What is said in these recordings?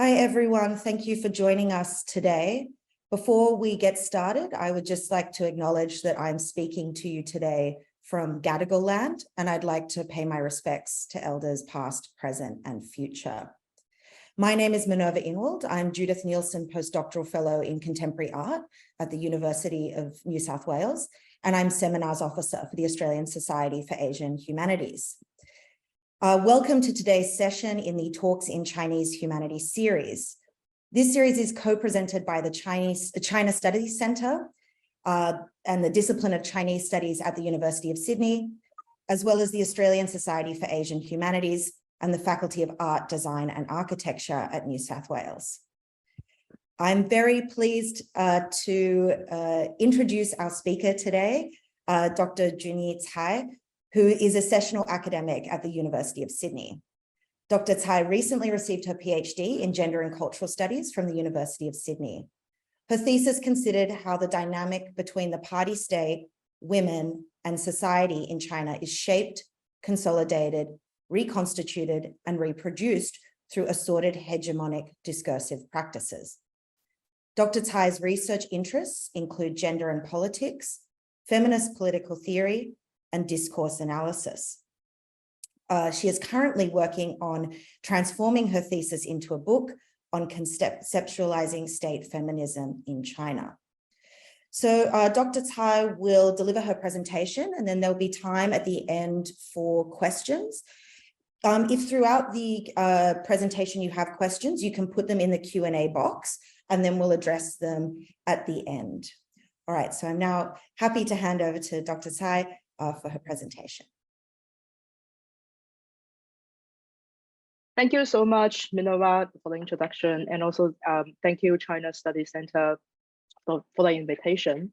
Hi, everyone. Thank you for joining us today. Before we get started, I would just like to acknowledge that I'm speaking to you today from Gadigal land, and I'd like to pay my respects to elders past, present, and future. My name is Minerva Ingwald. I'm Judith Nielsen Postdoctoral Fellow in Contemporary Art at the University of New South Wales, and I'm Seminars Officer for the Australian Society for Asian Humanities. Welcome to today's session in the Talks in Chinese Humanities series. This series is co-presented by the China Studies Centre and the Discipline of Chinese Studies at the University of Sydney, as well as the Australian Society for Asian Humanities and the Faculty of Art, Design and Architecture at New South Wales. I'm very pleased to introduce our speaker today, Dr. Junyi Cai, who is a sessional academic at the University of Sydney. Dr. Cai recently received her PhD in Gender and Cultural Studies from the University of Sydney. Her thesis considered how the dynamic between the party state, women, and society in China is shaped, consolidated, reconstituted, and reproduced through assorted hegemonic discursive practices. Dr. Cai's research interests include gender and politics, feminist political theory, and discourse analysis. She is currently working on transforming her thesis into a book on conceptualizing state feminism in China. So Dr. Cai will deliver her presentation, and then there'll be time at the end for questions. If throughout the presentation you have questions, you can put them in the Q&A box, and then we'll address them at the end. All right, so I'm now happy to hand over to Dr. Cai for her presentation. Thank you so much, Minerva, for the introduction, and also thank you, China Studies Center, for the invitation.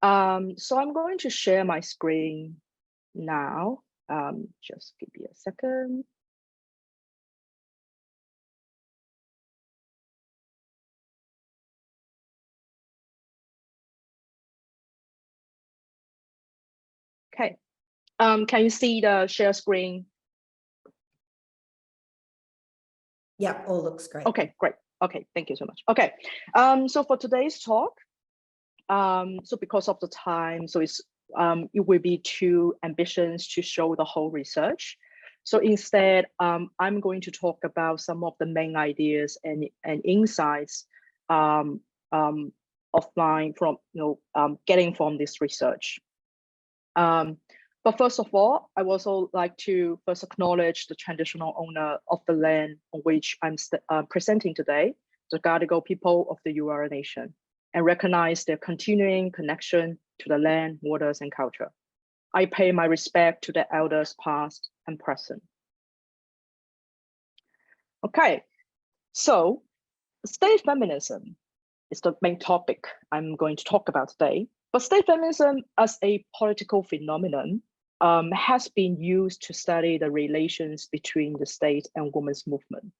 So I'm going to share my screen now. Just give me a second. Okay. Can you see the share screen? Yeah, all looks great. Okay, great. Okay, thank you so much. Okay, so for today's talk, so because of the time, so it will be too ambitious to show the whole research. So instead, I'm going to talk about some of the main ideas and insights of mine from getting from this research. But first of all, I would also like to first acknowledge the traditional owner of the land on which I'm presenting today, the Gadigal people of the Eora Nation, and recognize their continuing connection to the land, waters, and culture. I pay my respect to the elders past and present. Okay, so state feminism is the main topic I'm going to talk about today. But state feminism as a political phenomenon has been used to study the relations between the state and women's movement.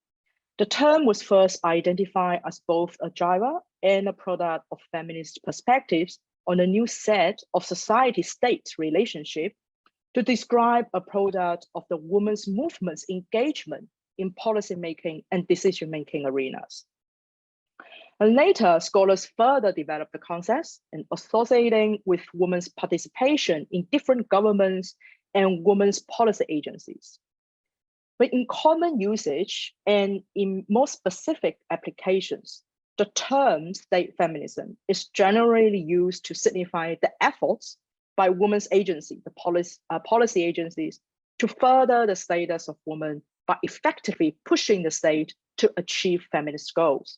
The term was first identified as both a driver and a product of feminist perspectives on a new set of society-state relationship to describe a product of the women's movement's engagement in policymaking and decision-making arenas. And later, scholars further developed the concepts and associating with women's participation in different governments and women's policy agencies. But in common usage and in more specific applications, the term state feminism is generally used to signify the efforts by women's agency, the policy agencies, to further the status of women by effectively pushing the state to achieve feminist goals.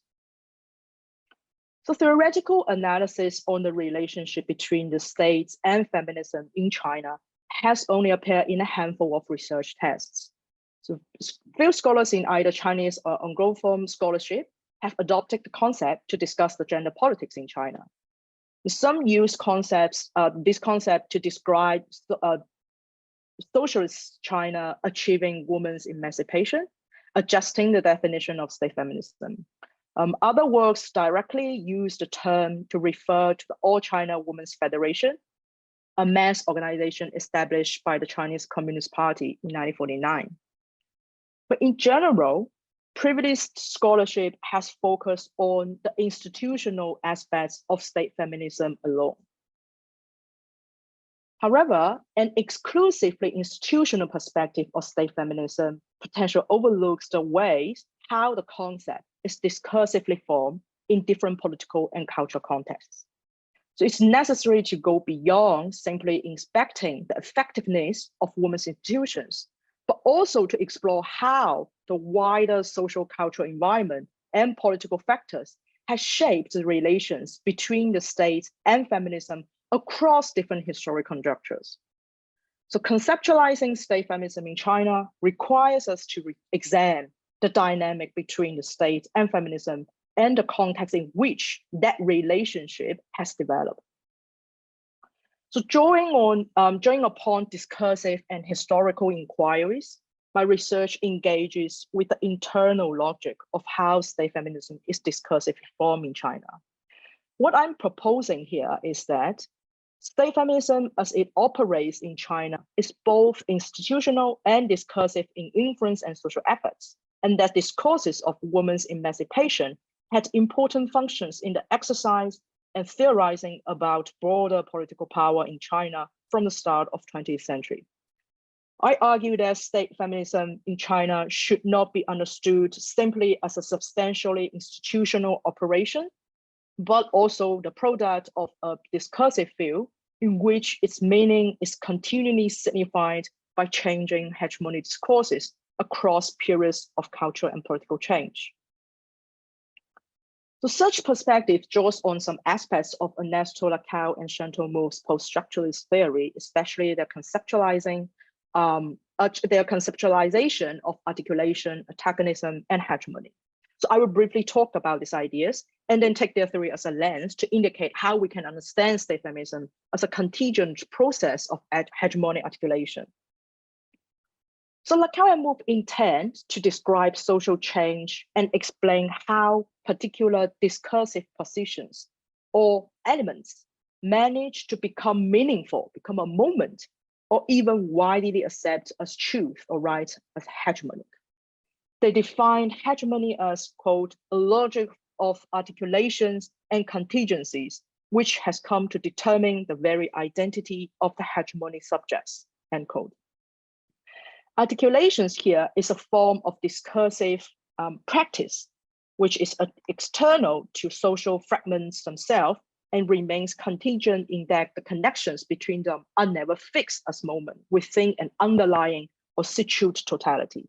So theoretical analysis on the relationship between the states and feminism in China has only appeared in a handful of research texts. So few scholars in either Chinese or Anglophone scholarship have adopted the concept to discuss the gender politics in China. Some use this concept to describe socialist China achieving women's emancipation, adjusting the definition of state feminism. Other works directly use the term to refer to the All China Women's Federation, a mass organization established by the Chinese Communist Party in 1949. But in general, privileged scholarship has focused on the institutional aspects of state feminism alone. However, an exclusively institutional perspective of state feminism potentially overlooks the ways how the concept is discursively formed in different political and cultural contexts. So it's necessary to go beyond simply inspecting the effectiveness of women's institutions, but also to explore how the wider social cultural environment and political factors has shaped the relations between the state and feminism across different historic conjunctures. So conceptualizing state feminism in China requires us to examine the dynamic between the state and feminism and the context in which that relationship has developed. So drawing upon discursive and historical inquiries, my research engages with the internal logic of how state feminism is discursively formed in China. What I'm proposing here is that state feminism as it operates in China is both institutional and discursive in influence and social efforts, and that discourses of women's emancipation had important functions in the exercise and theorizing about broader political power in China from the start of 20th century. I argue that state feminism in China should not be understood simply as a substantially institutional operation, but also the product of a discursive field in which its meaning is continually signified by changing hegemonic discourses across periods of cultural and political change. So such perspective draws on some aspects of Ernesto Laclau and ChantalMouffe's post-structuralist theory, especially their conceptualization of articulation, antagonism, and hegemony. So I will briefly talk about these ideas and then take their theory as a lens to indicate how we can understand state feminism as a contingent process of hegemonic articulation. So Laclau and Mouffe intend to describe social change and explain how particular discursive positions or elements manage to become meaningful, become a moment, or even widely accepted as truth or right as hegemonic. They define hegemony as, quote, a logic of articulations and contingencies, which has come to determine the very identity of the hegemonic subjects, end quote. Articulations here is a form of discursive practice, which is external to social fragments themselves and remains contingent in that the connections between them are never fixed as moment within an underlying or situate totality.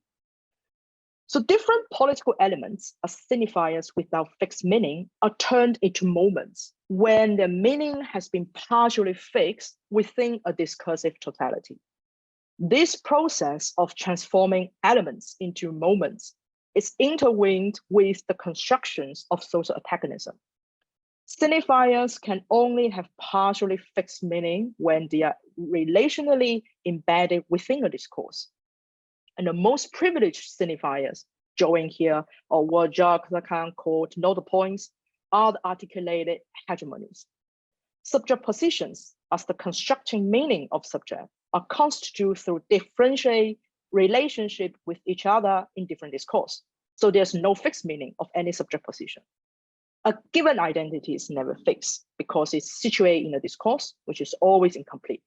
So different political elements as signifiers without fixed meaning are turned into moments when their meaning has been partially fixed within a discursive totality. This process of transforming elements into moments is intertwined with the constructions of social antagonism. Signifiers can only have partially fixed meaning when they are relationally embedded within a discourse. And the most privileged signifiers, drawing here, or what Jacques Lacan called node points, are the articulated hegemonies. Subject positions, as the constructing meaning of subject, are constituted through differential relationship with each other in different discourse. So there's no fixed meaning of any subject position. A given identity is never fixed because it's situated in a discourse, which is always incomplete.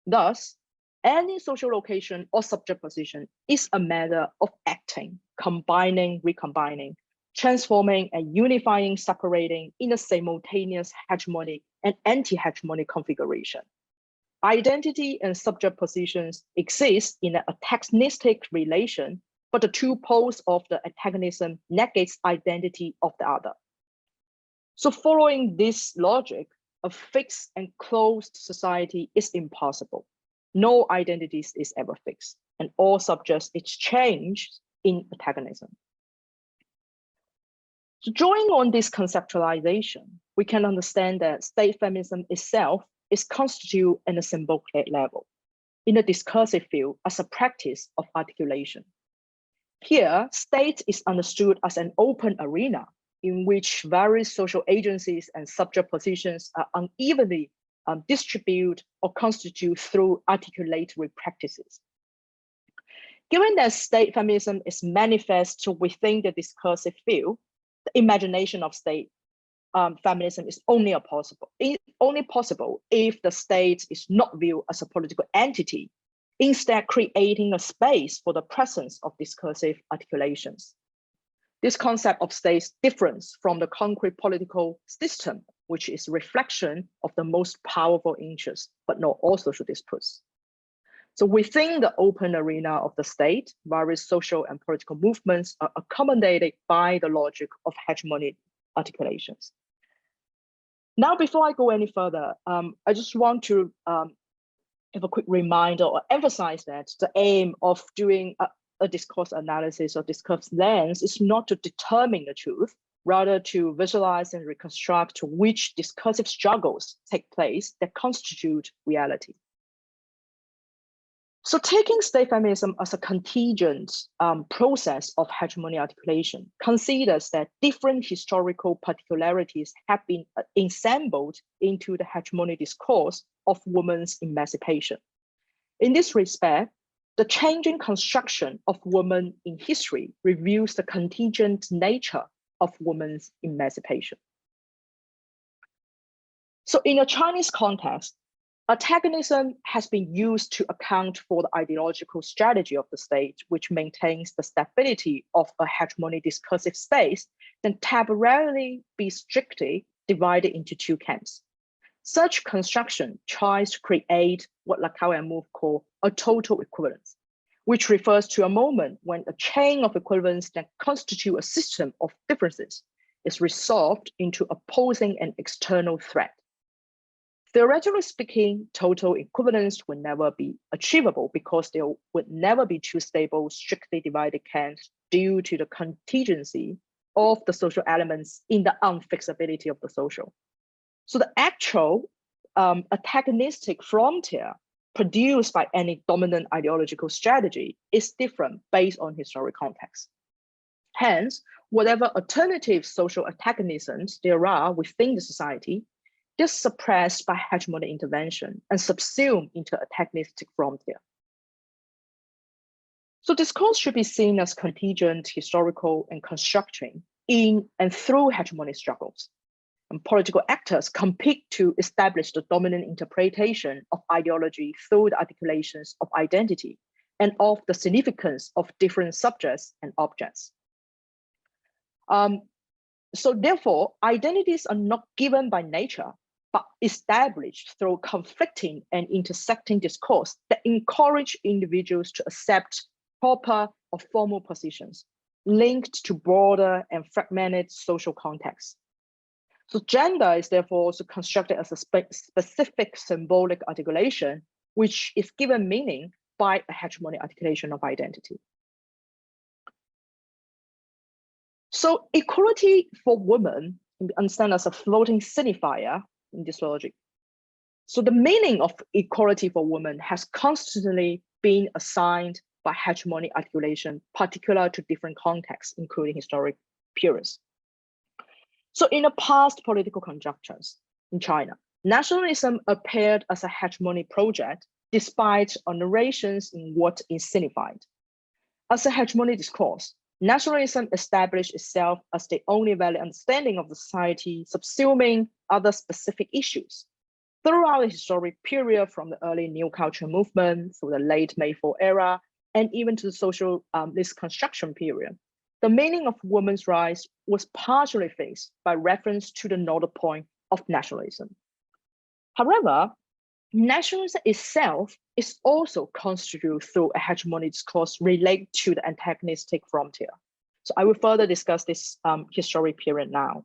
Thus, any social location or subject position is a matter of acting, combining, recombining, transforming and unifying, separating in a simultaneous hegemonic and anti-hegemonic configuration. Identity and subject positions exist in an antagonistic relation, but the two poles of the antagonism negates identity of the other. So following this logic, a fixed and closed society is impossible. No identities is ever fixed, and all subjects exchange in antagonism. So drawing on this conceptualization, we can understand that state feminism itself is constituted in a symbolic level, in a discursive field as a practice of articulation. Here, state is understood as an open arena in which various social agencies and subject positions are unevenly distributed or constituted through articulatory practices. Given that state feminism is manifest within the discursive field, the imagination of state feminism is only possible if the state is not viewed as a political entity, instead creating a space for the presence of discursive articulations. This concept of states differs from the concrete political system, which is a reflection of the most powerful interests, but not all social disputes. So within the open arena of the state, various social and political movements are accommodated by the logic of hegemonic articulations. Now, before I go any further, I just want to have a quick reminder or emphasize that the aim of doing a discourse analysis or discourse lens is not to determine the truth, rather to visualize and reconstruct which discursive struggles take place that constitute reality. So taking state feminism as a contingent process of hegemony articulation considers that different historical particularities have been assembled into the hegemony discourse of women's emancipation. In this respect, the changing construction of women in history reveals the contingent nature of women's emancipation. So in a Chinese context, antagonism has been used to account for the ideological strategy of the state, which maintains the stability of a hegemonic discursive space, then temporarily be strictly divided into two camps. Such construction tries to create what Laclau and ChantalMouffe call a total equivalence, which refers to a moment when a chain of equivalence that constitute a system of differences is resolved into opposing an external threat. Theoretically speaking, total equivalence would never be achievable because there would never be two stable, strictly divided camps due to the contingency of the social elements in the unfixability of the social. So the actual antagonistic frontier produced by any dominant ideological strategy is different based on historic context. Hence, whatever alternative social antagonisms there are within the society, they're suppressed by hegemonic intervention and subsumed into antagonistic frontier. So discourse should be seen as contingent, historical, and constructing in and through hegemonic struggles. And political actors compete to establish the dominant interpretation of ideology through the articulations of identity and of the significance of different subjects and objects. So therefore, identities are not given by nature, but established through conflicting and intersecting discourse that encourage individuals to accept proper or formal positions linked to broader and fragmented social contexts. So gender is therefore also constructed as a specific symbolic articulation, which is given meaning by a hegemonic articulation of identity. So equality for women can be understood as a floating signifier in this logic. So the meaning of equality for women has constantly been assigned by hegemonic articulation, particular to different contexts, including historic periods. So in the past political conjunctures in China, nationalism appeared as a hegemonic project despite narrations in what is signified. As a hegemonic discourse, nationalism established itself as the only valid understanding of the society, subsuming other specific issues. Throughout the historic period from the early new culture movement through the late May 4 era, and even to the socialist construction period, the meaning of women's rights was partially fixed by reference to the nodal point of nationalism. However, nationalism itself is also constituted through a hegemonic discourse related to the antagonistic frontier. So I will further discuss this historic period now.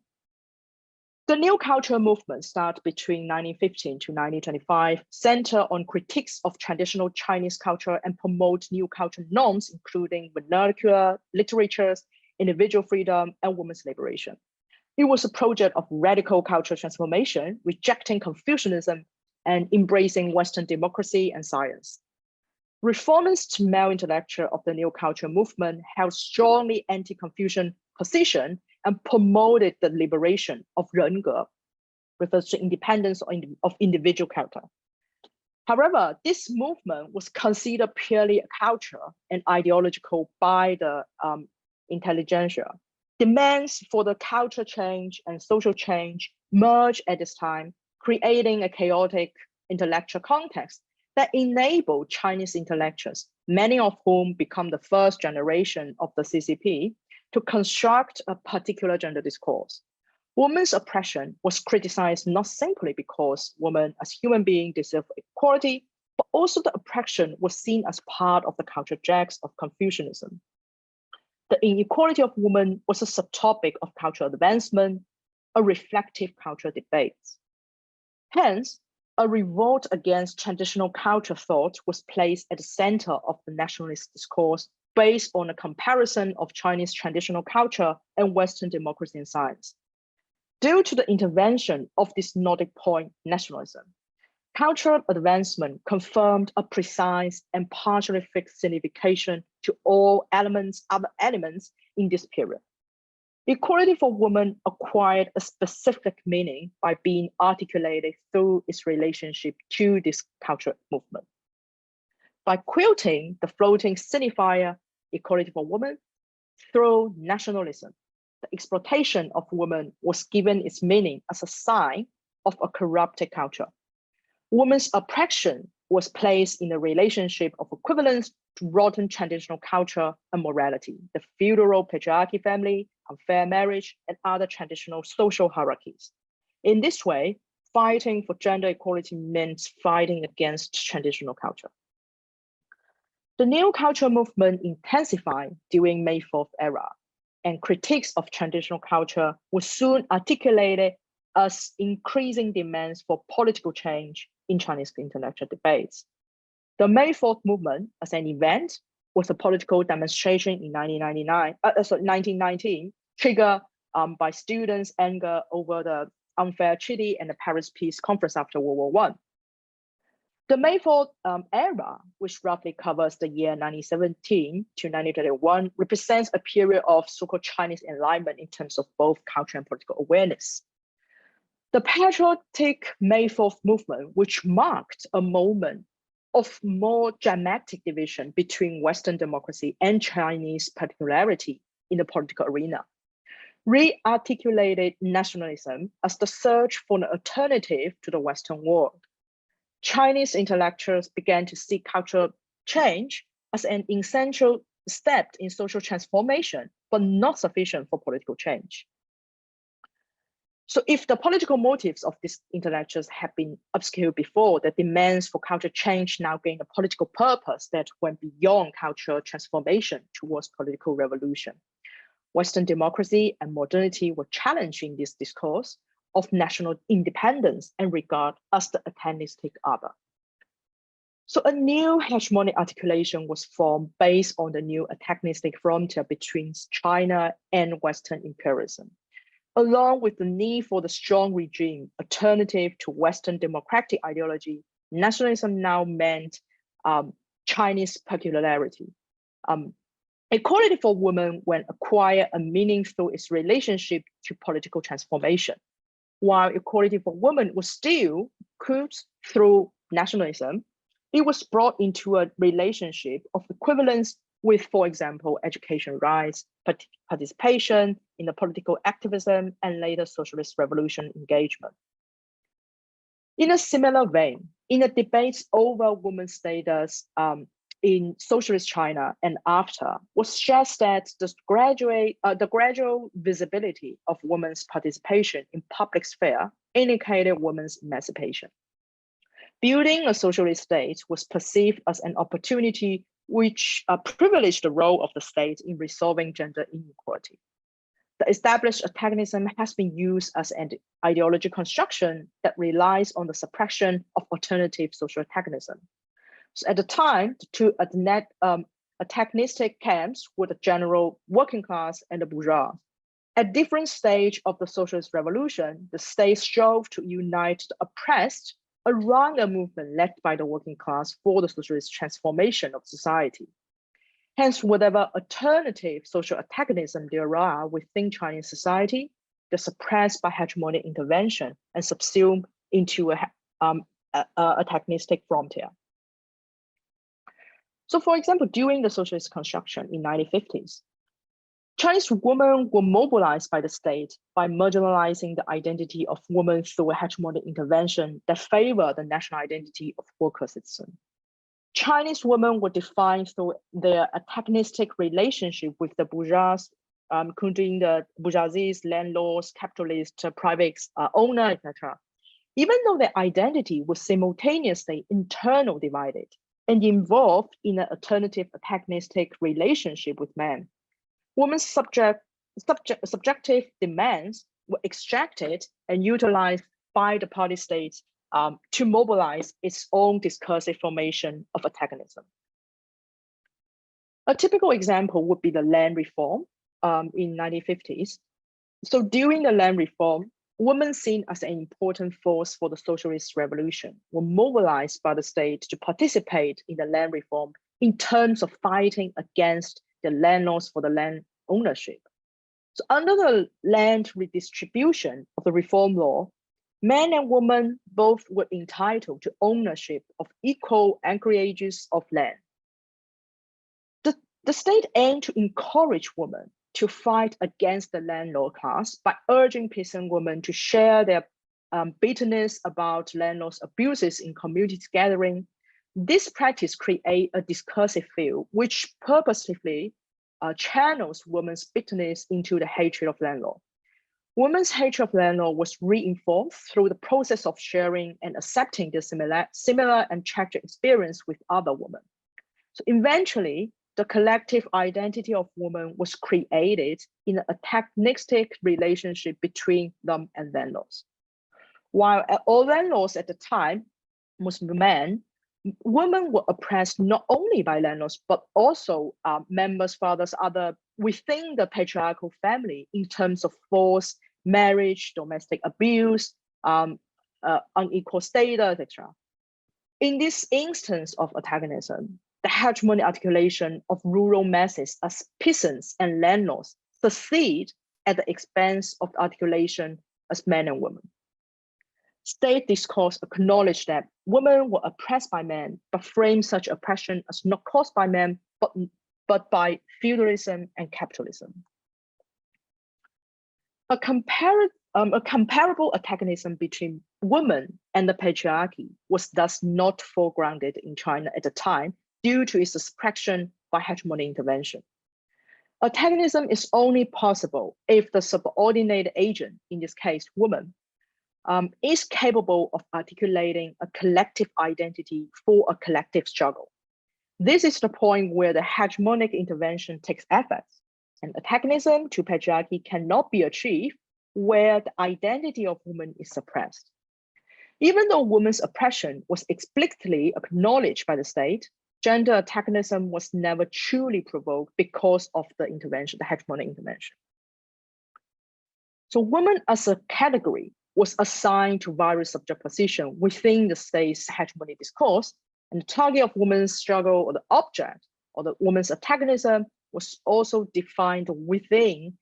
The new culture movement started between 1915 to 1925, center on critiques of traditional Chinese culture and promote new cultural norms, including vernacular, literatures, individual freedom, and women's liberation. It was a project of radical cultural transformation, rejecting Confucianism and embracing Western democracy and science. Reformist male intellectual of the new culture movement held strongly anti-Confucian position and promoted the liberation of 人格, refers to independence of individual character. However, this movement was considered purely a culture and ideological by the intelligentsia. Demands for the culture change and social change merged at this time, creating a chaotic intellectual context that enabled Chinese intellectuals, many of whom become the first generation of the CCP, to construct a particular gender discourse. Women's oppression was criticized not simply because women as human beings deserve equality, but also the oppression was seen as part of the cultural jags of Confucianism. The inequality of women was a subtopic of cultural advancement, a reflective cultural debate. Hence, a revolt against traditional culture thought was placed at the center of the nationalist discourse based on a comparison of Chinese traditional culture and Western democracy and science. Due to the intervention of this Nordic point nationalism, cultural advancement confirmed a precise and partially fixed signification to all other elements in this period. Equality for women acquired a specific meaning by being articulated through its relationship to this cultural movement. By quilting the floating signifier equality for women through nationalism, the exploitation of women was given its meaning as a sign of a corrupted culture. Women's oppression was placed in a relationship of equivalence to rotten traditional culture and morality, the feudal patriarchy family, unfair marriage, and other traditional social hierarchies. In this way, fighting for gender equality meant fighting against traditional culture. The new cultural movement intensified during May 4th era, and critiques of traditional culture were soon articulated as increasing demands for political change in Chinese intellectual debates. The May 4th movement as an event was a political demonstration in 1919, triggered by students' anger over the unfair treaty and the Paris Peace Conference after World War I. The May 4th era, which roughly covers the year 1917 to 1921, represents a period of so-called Chinese enlightenment in terms of both culture and political awareness. The patriotic May 4th movement, which marked a moment of more dramatic division between Western democracy and Chinese particularity in the political arena, re-articulated nationalism as the search for an alternative to the Western world. Chinese intellectuals began to see cultural change as an essential step in social transformation, but not sufficient for political change. So if the political motives of these intellectuals have been obscure before, the demands for cultural change now gain a political purpose that went beyond cultural transformation towards political revolution. Western democracy and modernity were challenging this discourse of national independence and regard as the antagonistic other. So a new hegemonic articulation was formed based on the new antagonistic frontier between China and Western imperialism. Along with the need for the strong regime alternative to Western democratic ideology, nationalism now meant Chinese peculiarity. Equality for women when acquire a meaning through its relationship to political transformation, while equality for women was still could through nationalism, it was brought into a relationship of equivalence with, for example, education rights, participation in the political activism, and later socialist revolution engagement. In a similar vein, in the debates over women's status in socialist China and after, was stressed that the gradual visibility of women's participation in public sphere indicated women's emancipation. Building a socialist state was perceived as an opportunity which privileged the role of the state in resolving gender inequality. The established antagonism has been used as an ideology construction that relies on the suppression of alternative social antagonism. So at the time, the two antagonistic camps were the general working class and the bourgeois. At different stages of the socialist revolution, the state strove to unite the oppressed around a movement led by the working class for the socialist transformation of society. Hence, whatever alternative social antagonism there are within Chinese society, they're suppressed by hegemonic intervention and subsumed into a antagonistic frontier. So for example, during the socialist construction in 1950s, Chinese women were mobilized by the state by marginalizing the identity of women through a hegemonic intervention that favored the national identity of worker citizens. Chinese women were defined through their antagonistic relationship with the bourgeois, including the bourgeoisies, landlords, capitalists, private owner, etc. Even though their identity was simultaneously internal divided and involved in an alternative antagonistic relationship with men, women's subjective demands were extracted and utilized by the party state to mobilize its own discursive formation of antagonism. A typical example would be the land reform in 1950s. So during the land reform, women seen as an important force for the socialist revolution were mobilized by the state to participate in the land reform in terms of fighting against the landlords for the land ownership. So under the land redistribution of the reform law, men and women both were entitled to ownership of equal acreages of land. The state aimed to encourage women to fight against the landlord class by urging peasant women to share their bitterness about landlords' abuses in community gathering. This practice creates a discursive field which purposefully channels women's bitterness into the hatred of landlord. Women's hatred of landlord was reinforced through the process of sharing and accepting the similar and tragic experience with other women. So eventually, the collective identity of women was created in an antagonistic relationship between them and landlords. While all landlords at the time was men, women were oppressed not only by landlords, but also members, fathers, other within the patriarchal family in terms of forced marriage, domestic abuse, unequal status, etc. In this instance of antagonism, the hegemonic articulation of rural masses as peasants and landlords succeed at the expense of the articulation as men and women. State discourse acknowledged that women were oppressed by men, but framed such oppression as not caused by men, but by feudalism and capitalism. A comparable antagonism between women and the patriarchy was thus not foregrounded in China at the time due to its suppression by hegemonic intervention. Antagonism is only possible if the subordinate agent, in this case, woman, is capable of articulating a collective identity for a collective struggle. This is the point where the hegemonic intervention takes effort, and antagonism to patriarchy cannot be achieved where the identity of women is suppressed. Even though women's oppression was explicitly acknowledged by the state, gender antagonism was never truly provoked because of the intervention, the hegemonic intervention. So women as a category was assigned to various subject positions within the state's hegemonic discourse, and the target of women's struggle or the object or the woman's antagonism was also defined within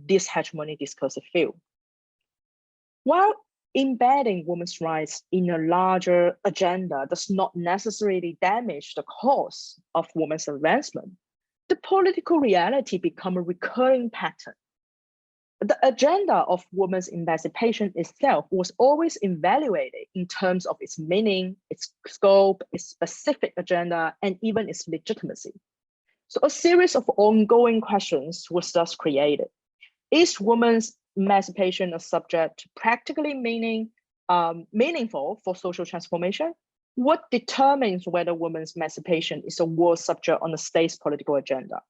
this hegemonic discursive field. While embedding women's rights in a larger agenda does not necessarily damage the cause of women's advancement, the political reality becomes a recurring pattern. The agenda of women's emancipation itself was always evaluated in terms of its meaning, its scope, its specific agenda, and even its legitimacy. So a series of ongoing questions was thus created. Is women's emancipation a subject practically meaningful for social transformation? What determines whether women's emancipation is a world subject on the state's political agenda?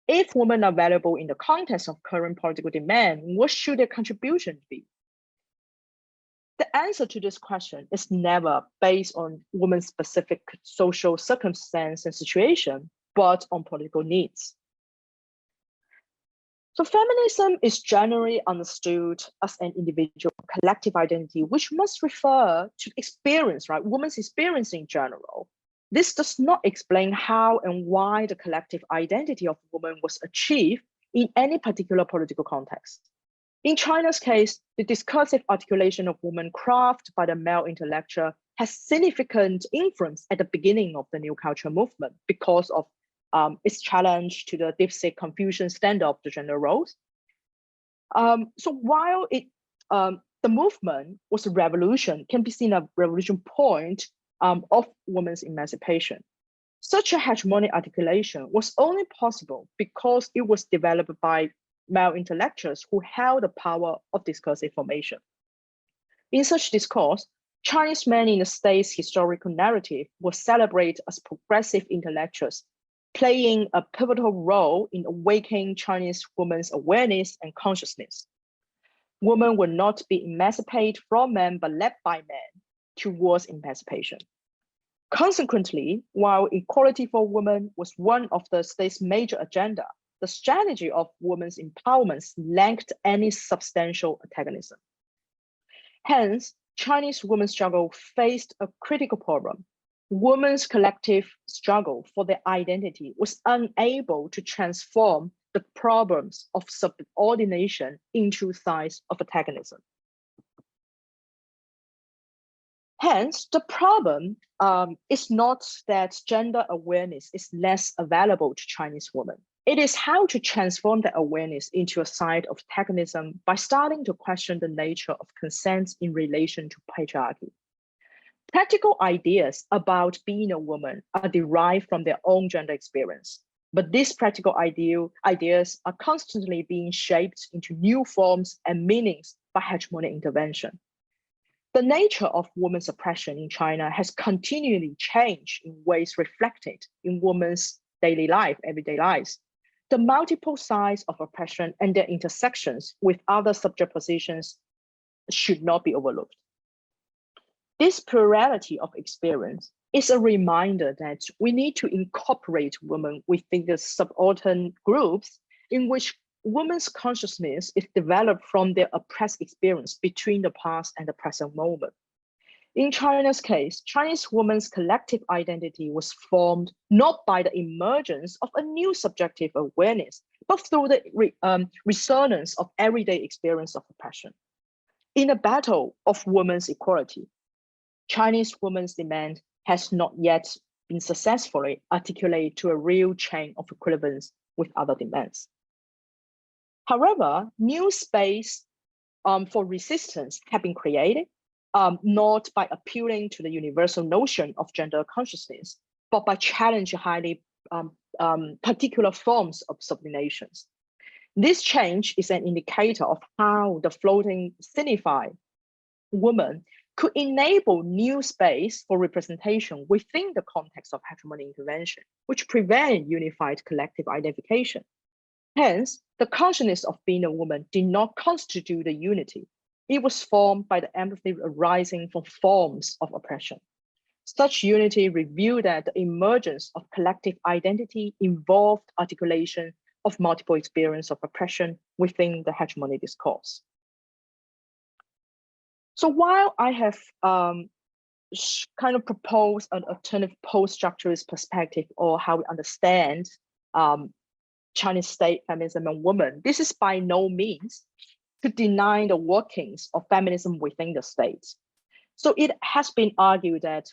If women are valuable in the context of current political demand, what should their contribution be? The answer to this question is never based on women's specific social circumstance and situation, but on political needs. So feminism is generally understood as an individual collective identity, which must refer to experience, right? Women's experience in general. This does not explain how and why the collective identity of women was achieved in any particular political context. In China's case, the discursive articulation of women crafted by the male intellectual has significant influence at the beginning of the new cultural movement because of its challenge to the deep-seated Confucian standard of the gender roles. So while the movement was a revolution, can be seen a revolution point of women's emancipation. Such a hegemonic articulation was only possible because it was developed by male intellectuals who held the power of discursive formation. In such discourse, Chinese men in the state's historical narrative were celebrated as progressive intellectuals, playing a pivotal role in awakening Chinese women's awareness and consciousness. Women will not be emancipated from men, but led by men towards emancipation. Consequently, while equality for women was one of the state's major agenda, the strategy of women's empowerment lacked any substantial antagonism. Hence, Chinese women's struggle faced a critical problem. Women's collective struggle for their identity was unable to transform the problems of subordination into signs of antagonism. Hence, the problem is not that gender awareness is less available to Chinese women. It is how to transform that awareness into a side of antagonism by starting to question the nature of consent in relation to patriarchy. Practical ideas about being a woman are derived from their own gender experience, but these practical ideas are constantly being shaped into new forms and meanings by hegemonic intervention. The nature of women's oppression in China has continually changed in ways reflected in women's daily life, everyday lives. The multiple sides of oppression and their intersections with other subject positions should not be overlooked. This plurality of experience is a reminder that we need to incorporate women within the subaltern groups in which women's consciousness is developed from their oppressed experience between the past and the present moment. In China's case, Chinese women's collective identity was formed not by the emergence of a new subjective awareness, but through the resonance of everyday experience of oppression. In a battle of women's equality, Chinese women's demand has not yet been successfully articulated to a real chain of equivalence with other demands. However, new space for resistance have been created, not by appealing to the universal notion of gender consciousness, but by challenging highly particular forms of subordinations. This change is an indicator of how the floating signified woman could enable new space for representation within the context of hegemonic intervention, which prevent unified collective identification. Hence, the consciousness of being a woman did not constitute a unity. It was formed by the empathy arising from forms of oppression. Such unity revealed that the emergence of collective identity involved articulation of multiple experiences of oppression within the hegemonic discourse. So while I have kind of proposed an alternative post-structuralist perspective or how we understand Chinese state feminism and women, this is by no means to deny the workings of feminism within the state. So it has been argued that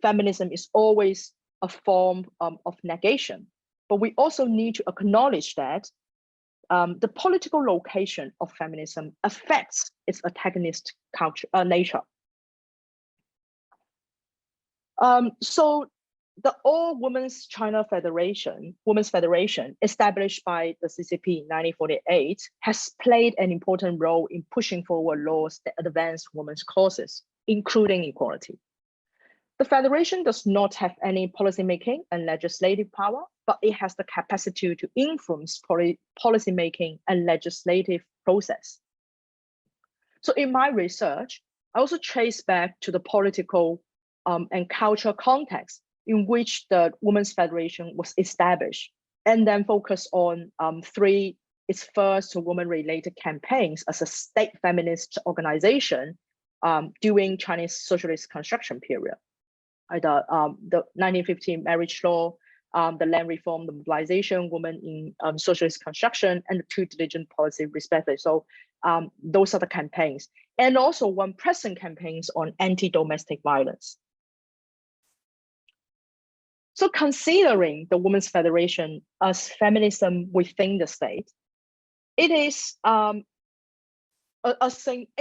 feminism is always a form of negation, but we also need to acknowledge that the political location of feminism affects its antagonist nature. So the All Women's China Federation, Women's Federation, established by the CCP in 1948, has played an important role in pushing forward laws that advance women's causes, including equality. The Federation does not have any policymaking and legislative power, but it has the capacity to influence policymaking and legislative process. So in my research, I also trace back to the political and cultural context in which the Women's Federation was established, and then focus on its first women-related campaigns as a state feminist organization during Chinese socialist construction period. The 1915 marriage law, the land reform, the mobilization, women in socialist construction, and the two diligent policy respectively. So those are the campaigns. and also won present campaigns on anti-domestic violence. So considering the Women's Federation as feminism within the state, it is a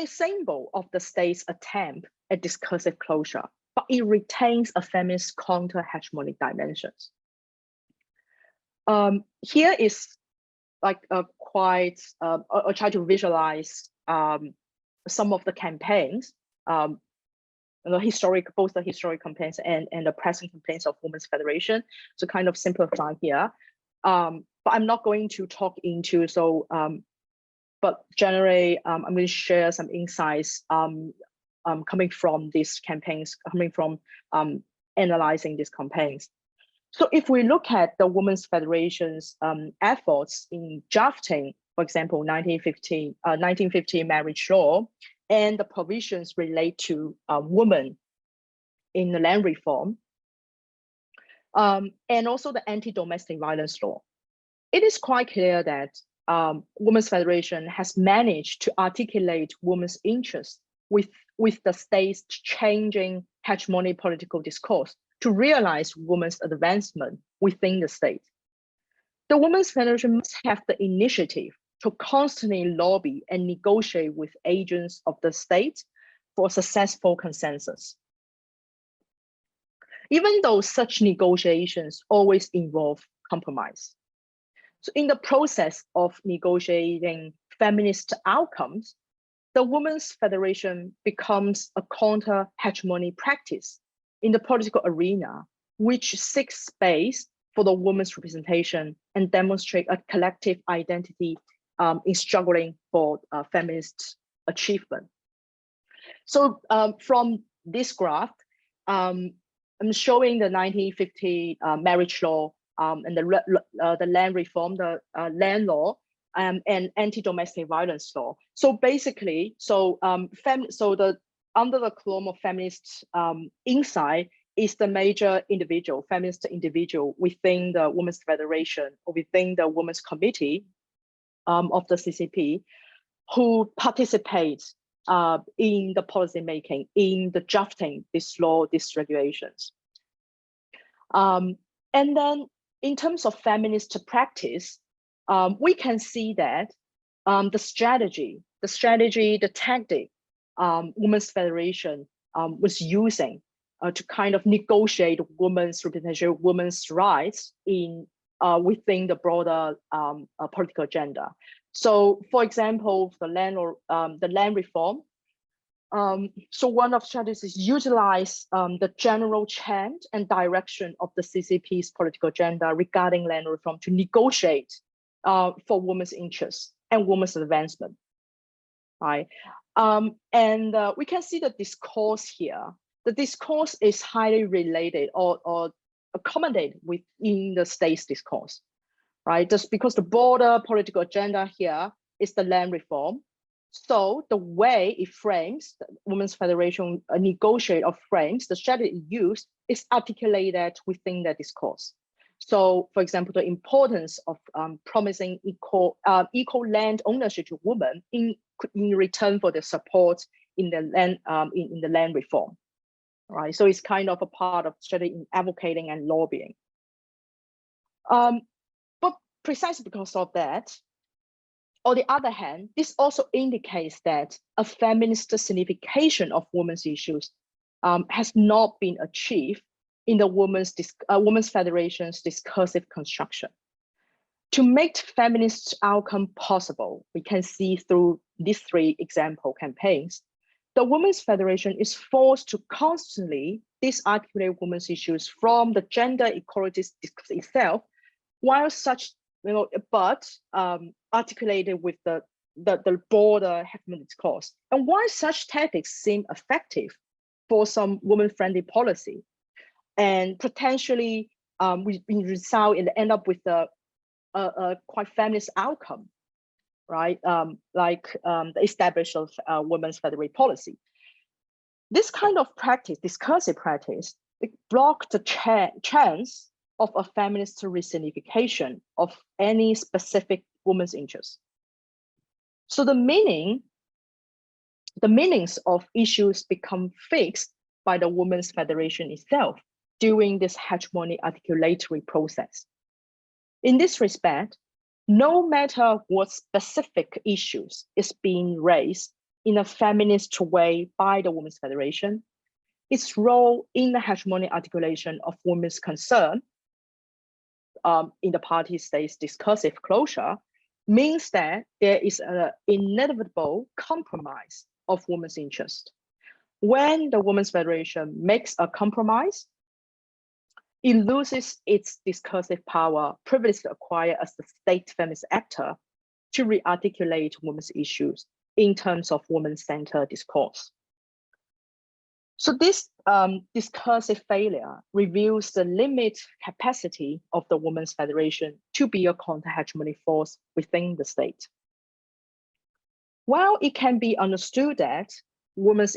symbol of the state's attempt at discursive closure, but it retains a feminist counter-hegemonic dimensions. Here is like a quite, I try to visualize some of the campaigns, both the historic campaigns and the present campaigns of Women's Federation. So kind of simplify here, but I'm not going to talk into, but generally I'm going to share some insights coming from these campaigns, coming from analyzing these campaigns. So if we look at the Women's Federation's efforts in drafting, for example, 1950 marriage law, and the provisions relate to women in the land reform, and also the anti-domestic violence law, it is quite clear that Women's Federation has managed to articulate women's interests with the state's changing hegemonic political discourse to realize women's advancement within the state. The Women's Federation must have the initiative to constantly lobby and negotiate with agents of the state for successful consensus. Even though such negotiations always involve compromise. So in the process of negotiating feminist outcomes, the Women's Federation becomes a counter-hegemony practice in the political arena, which seeks space for the women's representation and demonstrate a collective identity in struggling for feminist achievement. So from this graph, I'm showing the 1950 marriage law and the land reform, the land law, and anti-domestic violence law. So basically, under the column of feminist insight is the major individual, feminist individual within the Women's Federation or within the Women's Committee of the CCP, who participates in the policy making, in the drafting this law, these regulations. And then in terms of feminist practice, we can see that the strategy, the tactic Women's Federation was using to kind of negotiate women's representation, women's rights in within the broader political agenda. So, for example, the land reform. So one of the strategies is utilize the general trend and direction of the CCP's political agenda regarding land reform to negotiate for women's interests and women's advancement, right? And we can see the discourse here. The discourse is highly related or accommodated within the state's discourse, right? Just because the broader political agenda here is the land reform. So the way it frames, the Women's Federation negotiate or frames, the strategy used is articulated within the discourse. So, for example, the importance of promising equal land ownership to women in return for the support in the land reform, right? So it's kind of a part of strategy in advocating and lobbying. But precisely because of that, on the other hand, this also indicates that a feminist signification of women's issues has not been achieved in the Women's Federation's discursive construction. To make feminist outcome possible, we can see through these three example campaigns, the Women's Federation is forced to constantly disarticulate women's issues from the gender equality discourse itself, while such, but articulated with the broader hegemonic discourse. And why such tactics seem effective for some women-friendly policy, and potentially we result and end up with a quite feminist outcome, right? Like the establishment of Women's Federation policy. This kind of practice, discursive practice, it blocks the chance of a feminist resignification of any specific woman's interest. So the meaning, the meanings of issues become fixed by the women's federation itself during this hegemony articulatory process. In this respect, no matter what specific issues is being raised in a feminist way by the Women's Federation, its role in the hegemonic articulation of women's concern in the party state's discursive closure means that there is an inevitable compromise of women's interest. When the Women's Federation makes a compromise, it loses its discursive power previously acquired as the state feminist actor to re-articulate women's issues in terms of women-centered discourse. So this discursive failure reveals the limited capacity of the Women's Federation to be a counter-hegemony force within the state. While it can be understood that women's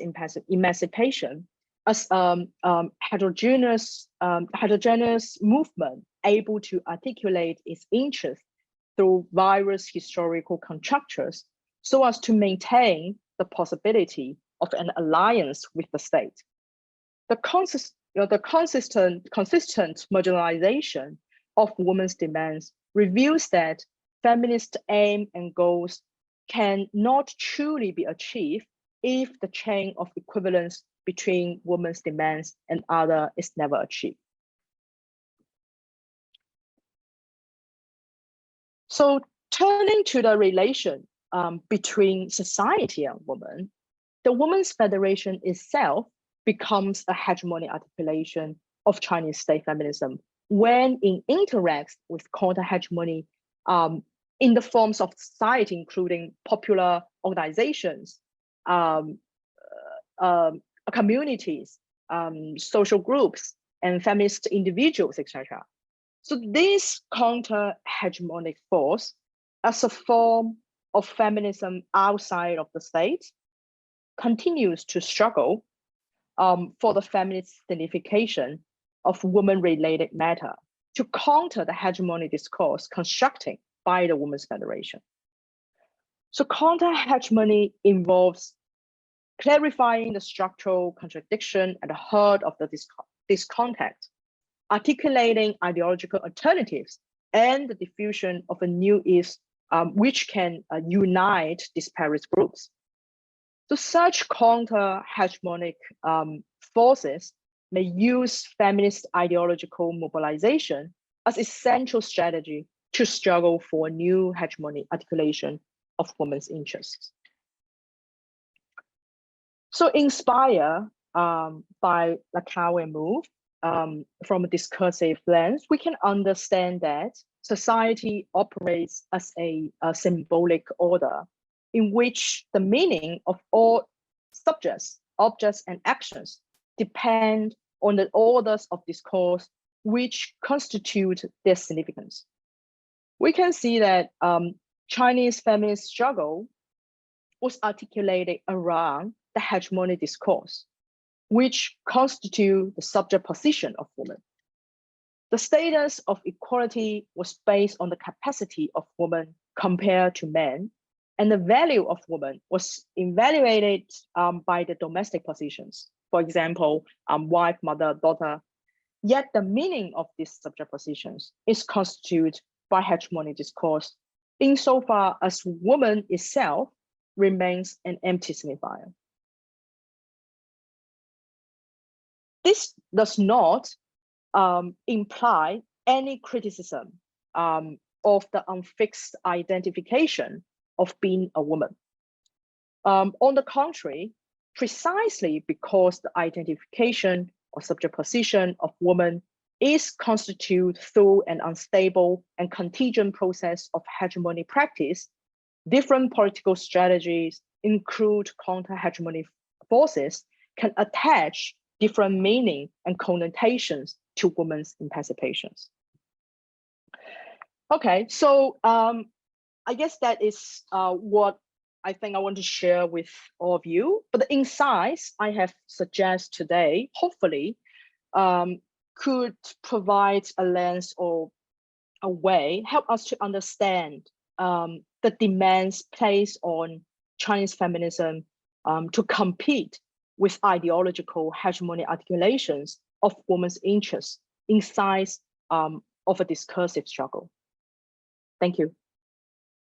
emancipation as heterogeneous movement able to articulate its interests through various historical conjunctures so as to maintain the possibility of an alliance with the state. The consistent marginalization of women's demands reveals that feminist aim and goals cannot truly be achieved if the chain of equivalence between women's demands and other is never achieved. So turning to the relation between society and women, the Women's Federation itself becomes a hegemonic articulation of Chinese state feminism when it interacts with counter-hegemony in the forms of society, including popular organizations, communities, social groups, and feminist individuals, etc. So this counter-hegemonic force as a form of feminism outside of the state continues to struggle for the feminist signification of women-related matter to counter the hegemonic discourse constructing by the Women's Federation. So counter-hegemony involves clarifying the structural contradiction at the heart of the discontent, articulating ideological alternatives, and the diffusion of a new is which can unite disparate groups. So such counter-hegemonic forces may use feminist ideological mobilization as a central strategy to struggle for a new hegemonic articulation of women's interests. So inspired by Laclau and Mouffe, from a discursive lens, we can understand that society operates as a symbolic order in which the meaning of all subjects, objects, and actions depend on the orders of discourse which constitute their significance. We can see that Chinese feminist struggle was articulated around the hegemonic discourse, which constitute the subject position of women. The status of equality was based on the capacity of women compared to men, and the value of women was evaluated by the domestic positions. For example, wife, mother, daughter. Yet the meaning of these subject positions is constituted by hegemonic discourse insofar as woman itself remains an empty signifier. This does not imply any criticism of the unfixed identification of being a woman. On the contrary, precisely because the identification or subject position of woman is constituted through an unstable and contingent process of hegemony practice, different political strategies, include counter-hegemony forces, can attach different meaning and connotations to women's emancipations. Okay, so I guess that is what I think I want to share with all of you. But the insights I have suggested today, hopefully, could provide a lens or a way, help us to understand the demands placed on Chinese feminism to compete with ideological hegemonic articulations of women's interests inside of a discursive struggle. Thank you.